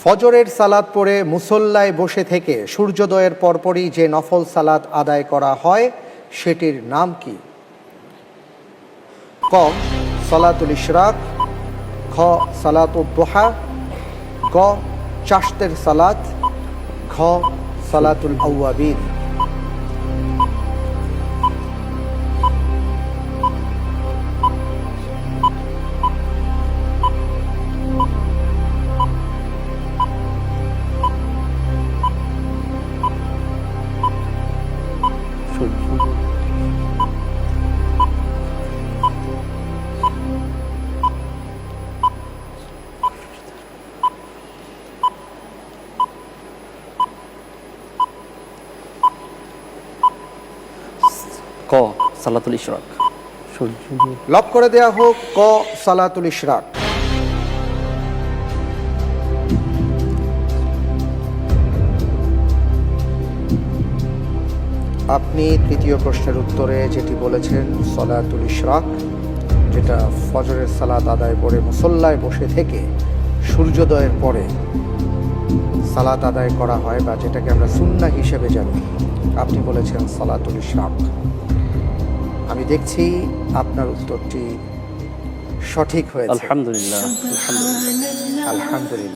ফজরের সালাত পড়ে মুসল্লায় বসে থেকে সূর্যোদয়ের পরপরই যে নফল সালাত আদায় করা হয় সেটির নাম কি? ক সালাতুল ইশরাক, খ সালাতুদ দুহা, গ চাশতের সালাত, ঘ সালাতুল আওয়াবিন। ক সালাতুল ইশরাক। লক করে দেয়া হোক ক সালাতুল ইশরাক। আপনি তৃতীয় প্রশ্নের উত্তরে যেটি বলেছেন সালাতুল ইশরাক, যেটা ফজরের সালাত আদায় করে মুসল্লায় বসে থেকে সূর্যোদয়ের পরে সালাত আদায় করা হয় বা যেটাকে আমরা সুন্নাহ হিসেবে জানি, আপনি বলেছেন সালাতুল ইশরাক। আমি দেখছি আপনার উত্তরটি সঠিক হয়েছে। আলহামদুলিল্লাহ। আলহামদুলিল্লাহ।